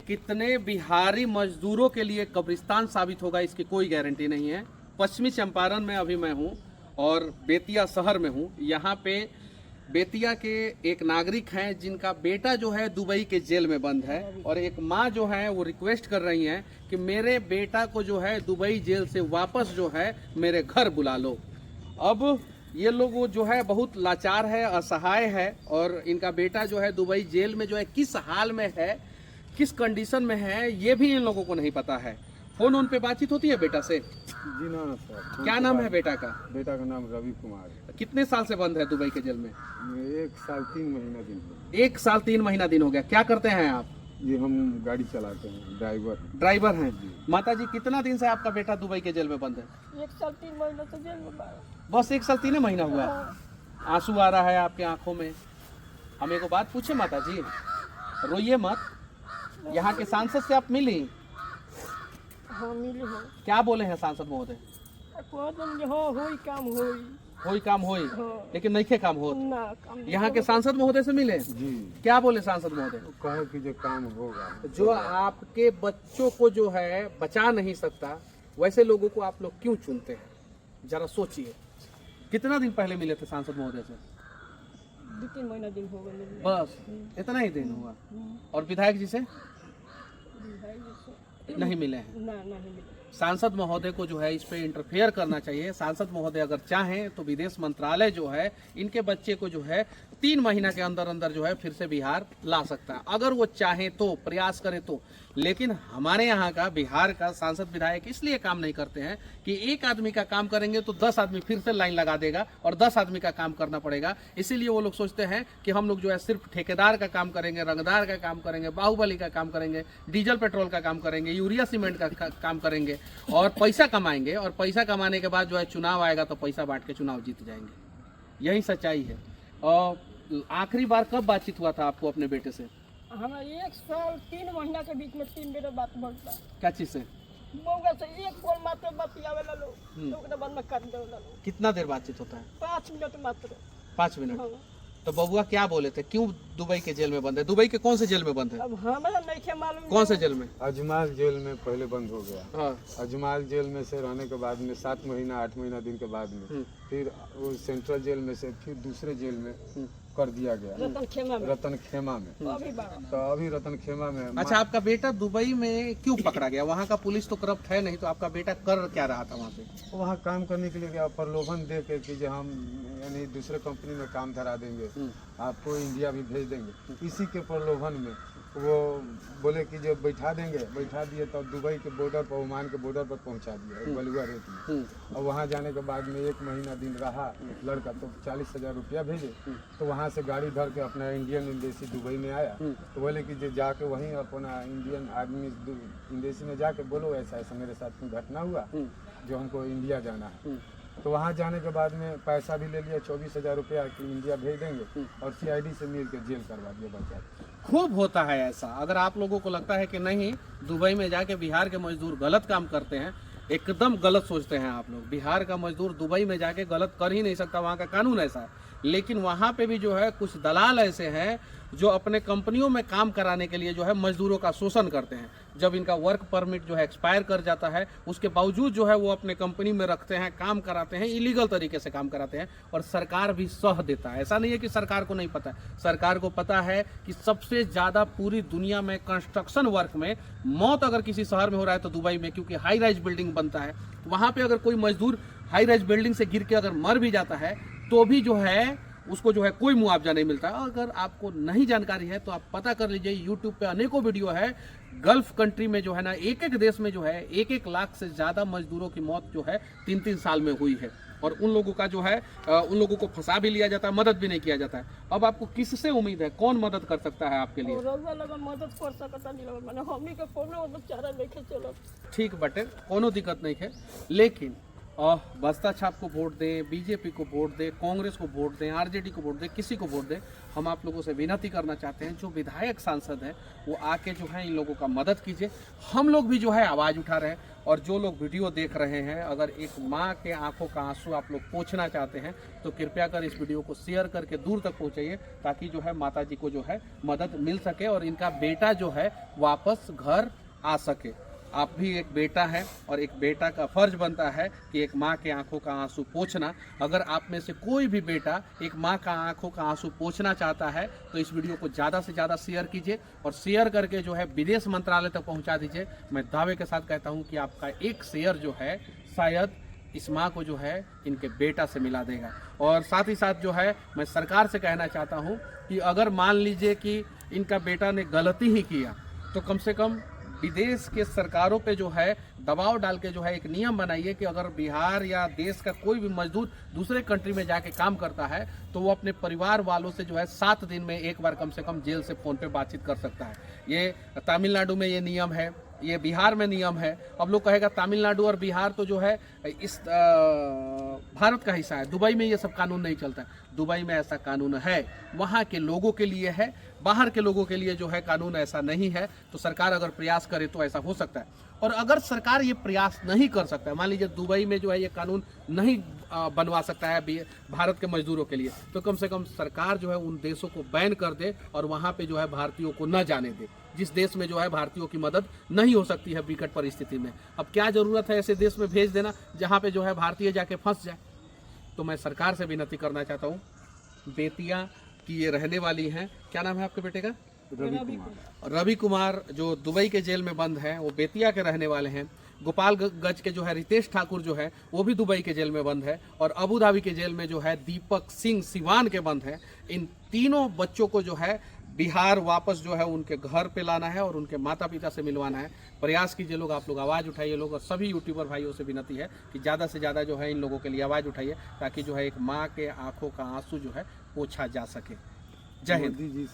कितने बिहारी मजदूरों के लिए कब्रिस्तान साबित होगा इसकी कोई गारंटी नहीं है। पश्चिमी चंपारण में अभी मैं हूँ और बेतिया शहर में हूँ। यहाँ पे बेतिया के एक नागरिक हैं जिनका बेटा जो है दुबई के जेल में बंद है और एक माँ जो है वो रिक्वेस्ट कर रही हैं कि मेरे बेटा को जो है दुबई जेल से वापस जो है मेरे घर बुला लो। अब ये लोग जो है बहुत लाचार है, असहाय है और इनका बेटा जो है दुबई जेल में जो है किस हाल में है, किस कंडीशन में है, ये भी इन लोगों को नहीं पता है। फोन उन पे बातचीत होती है बेटा से? जी ना सर। क्या नाम है बेटा का? बेटा का नाम रवि कुमार है। कितने साल से बंद है दुबई के जेल में? 1 साल 3 महीना दिन हो। 1 साल 3 महीना दिन हो गया। क्या करते हैं आप? जी हम गाड़ी चलाते हैं, ड्राइवर हैं। माता जी, कितना दिन से आपका बेटा दुबई के जेल में बंद है? 1 साल 3 महीना से जेल में बस 1 साल 3 महीना हुआ। आंसू आ रहा है आपके आंखों में। हम एक बात पूछे माता जी, रोइए मत। यहाँ के सांसद से आप मिली? हाँ मिली हो। क्या बोले हैं सांसद महोदय? कोई काम होई लेकिन नहीं काम हो। यहाँ के सांसद महोदय से मिले? जी। क्या बोले सांसद महोदय? कहे कि जो काम होगा। जो आपके बच्चों को जो है बचा नहीं सकता, वैसे लोगों को आप लोग क्यों चुनते हैं? जरा सोचिए। कितना दिन पहले मिले थे सांसद महोदय से? 2-3 महीना दिन हो गए। बस इतना ही दिन हुआ। और विधायक जी से नहीं मिले हैं? नहीं मिले। सांसद महोदय को जो है इस पे इंटरफेयर करना चाहिए। सांसद महोदय अगर चाहें तो विदेश मंत्रालय जो है इनके बच्चे को जो है 3 महीना के अंदर अंदर जो है फिर से बिहार ला सकता है, अगर वो चाहे तो, प्रयास करे तो। लेकिन हमारे यहाँ का बिहार का सांसद विधायक इसलिए काम नहीं करते हैं कि एक आदमी का काम करेंगे तो 10 आदमी फिर से लाइन लगा देगा और 10 आदमी का काम करना पड़ेगा। इसीलिए वो लोग सोचते हैं कि हम लोग जो है सिर्फ ठेकेदार का काम करेंगे, रंगदार का काम करेंगे, बाहुबली का काम करेंगे, डीजल पेट्रोल का काम करेंगे, यूरिया सीमेंट का काम करेंगे और पैसा कमाएंगे। और पैसा कमाने के बाद जो है चुनाव आएगा तो पैसा बांट के चुनाव जीत जाएंगे। यही सच्चाई है। और आखिरी बार कब बातचीत हुआ था आपको अपने बेटे से? हमारा 1 साल 3 महीना के बीच में 3 बेर बात बढ़ता। क्या चीज से? मौका से एक कॉल मात्र बतियावे ला लो, तो ओकरा बाद में काट देवे ला लो। कितना देर बातचीत होता है? 5 मिनट मात्र। 5 मिनट? हाँ। तो बबुआ क्या बोले थे, क्यों दुबई के जेल में बंद है? दुबई के कौन से जेल में बंद है? अब हमें नहीं मालूम। कौन से जेल में? अजमाल जेल में पहले बंद हो गया। हाँ। अजमाल जेल में से रहने के बाद में 7 महीना 8 महीना दिन के बाद में फिर वो सेंट्रल जेल में से फिर दूसरे जेल में कर दिया गया, रतन खेमा में। तो अभी रतन खेमा में। अच्छा, आपका बेटा दुबई में क्यों पकड़ा गया? वहाँ का पुलिस तो करप्ट है नहीं, तो आपका बेटा कर क्या रहा था वहाँ पे? वहाँ काम करने के लिए गया, प्रलोभन दे के कि जो हम यानी दूसरे कंपनी में काम धरा देंगे, आपको इंडिया भी भेज देंगे। इसी के प्रलोभन में वो बोले कि जो बैठा देंगे, बैठा दिए तो दुबई के बॉर्डर पर, ओमान के बॉर्डर पर पहुंचा दिया बलुआ रेत में। और वहाँ जाने के बाद में 1 महीना दिन रहा लड़का, तो 40,000 रुपया भेजे। तो वहाँ से गाड़ी धर के अपना इंडियन एम्बेसी दुबई में आया। तो बोले कि जो जाके वहीं अपना इंडियन आदमी एम्बेसी में जाके बोलो ऐसा ऐसा मेरे साथ घटना हुआ जो हमको इंडिया जाना है। तो वहाँ जाने के बाद में पैसा भी ले लिया 24,000 रुपया कि इंडिया भेज देंगे और CID से मिल के जेल करवा दिया बच्चा। खूब होता है ऐसा। अगर आप लोगों को लगता है कि नहीं दुबई में जाके बिहार के मजदूर गलत काम करते हैं, एकदम गलत सोचते हैं आप लोग। बिहार का मजदूर दुबई में जाके गलत कर ही नहीं सकता, वहाँ का कानून ऐसा है। लेकिन वहाँ पे भी जो है कुछ दलाल ऐसे हैं जो अपने कंपनियों में काम कराने के लिए जो है मजदूरों का शोषण करते हैं। जब इनका वर्क परमिट जो है एक्सपायर कर जाता है, उसके बावजूद जो है वो अपने कंपनी में रखते हैं, काम कराते हैं, इलीगल तरीके से काम कराते हैं और सरकार भी सह देता है। ऐसा नहीं है कि सरकार को नहीं पता है, सरकार को पता है कि सबसे ज़्यादा पूरी दुनिया में कंस्ट्रक्शन वर्क में मौत अगर किसी शहर में हो रहा है तो दुबई में, क्योंकि हाई राइज बिल्डिंग बनता है। वहाँ पर अगर कोई मजदूर हाई राइज बिल्डिंग से गिर के अगर मर भी जाता है तो भी जो है उसको जो है कोई मुआवजा नहीं मिलता। अगर आपको नहीं जानकारी है तो आप पता कर लीजिए, यूट्यूब पे अनेकों वीडियो है। गल्फ कंट्री में जो है ना, एक देश में जो है 1 लाख से ज़्यादा मजदूरों की मौत जो है 3-3 साल में हुई है। और उन लोगों का जो है उन लोगों को फंसा भी लिया जाता है, मदद भी नहीं किया जाता है। अब आपको किससे उम्मीद है, कौन मदद कर सकता है आपके लिए? मदद कर सकता नहीं, हमनी के कोनो चारा लेके चलो। ठीक बटे, कोनो दिक्कत नहीं है। लेकिन और बसपा छाप को वोट दें, बीजेपी को वोट दें, कांग्रेस को वोट दें, आरजेडी को वोट दें, किसी को वोट दें, हम आप लोगों से विनती करना चाहते हैं जो विधायक सांसद हैं वो आके जो है इन लोगों का मदद कीजिए। हम लोग भी जो है आवाज़ उठा रहे हैं, और जो लोग वीडियो देख रहे हैं, अगर एक माँ के आंखों का आंसू आप लोग पोंछना चाहते हैं तो कृपया कर इस वीडियो को शेयर करके दूर तक पहुँचाइए, ताकि जो है माता जी को जो है मदद मिल सके और इनका बेटा जो है वापस घर आ सके। आप भी एक बेटा है और एक बेटा का फर्ज बनता है कि एक माँ के आंखों का आंसू पोंछना। अगर आप में से कोई भी बेटा एक माँ का आंखों का आंसू पोंछना चाहता है तो इस वीडियो को ज़्यादा से ज़्यादा शेयर कीजिए और शेयर करके जो है विदेश मंत्रालय तक पहुँचा दीजिए। मैं दावे के साथ कहता हूँ कि आपका एक शेयर जो है शायद इस माँ को जो है इनके बेटा से मिला देगा। और साथ ही साथ जो है मैं सरकार से कहना चाहता हूँ कि अगर मान लीजिए कि इनका बेटा ने गलती ही किया तो कम से कम विदेश के सरकारों पे जो है दबाव डाल के जो है एक नियम बनाइए कि अगर बिहार या देश का कोई भी मजदूर दूसरे कंट्री में जाके काम करता है तो वो अपने परिवार वालों से जो है 7 दिन में एक बार कम से कम जेल से फ़ोन पे बातचीत कर सकता है। ये तमिलनाडु में ये नियम है, ये बिहार में नियम है। अब लोग कहेगा तमिलनाडु और बिहार तो जो है इस भारत का हिस्सा है, दुबई में ये सब कानून नहीं चलता है। दुबई में ऐसा कानून है, वहाँ के लोगों के लिए है, बाहर के लोगों के लिए जो है कानून ऐसा नहीं है। तो सरकार अगर प्रयास करे तो ऐसा हो सकता है। और अगर सरकार ये प्रयास नहीं कर सकता है, मान लीजिए दुबई में जो है ये कानून नहीं बनवा सकता है भारत के मजदूरों के लिए, तो कम से कम सरकार जो है उन देशों को बैन कर दे और वहाँ पे जो है भारतीयों को न जाने दे, जिस देश में जो है भारतीयों की मदद नहीं हो सकती है विकट परिस्थिति में। अब क्या ज़रूरत है ऐसे देश में भेज देना जहाँ पे जो है भारतीय जाके फंस जाए। तो मैं सरकार से विनती करना चाहता हूँ, बेतिया की ये रहने वाली हैं, क्या नाम है आपके बेटे का? रवि कुमार, जो दुबई के जेल में बंद हैं, वो बेतिया के रहने वाले हैं। गोपालगंज के जो है रितेश ठाकुर जो है वो भी दुबई के जेल में बंद है, और अबू धाबी के जेल में जो है दीपक सिंह सिवान के बंद है। इन तीनों बच्चों को जो है बिहार वापस जो है उनके घर पे लाना है और उनके माता पिता से मिलवाना है। प्रयास कीजिए लोग, आप लोग आवाज़ उठाइए लोग, और सभी यूट्यूबर भाइयों से विनती है कि ज़्यादा से ज़्यादा जो है इन लोगों के लिए आवाज़ उठाइए, ताकि जो है एक माँ के आंखों का आंसू जो है पोंछा जा सके। जय हिंद।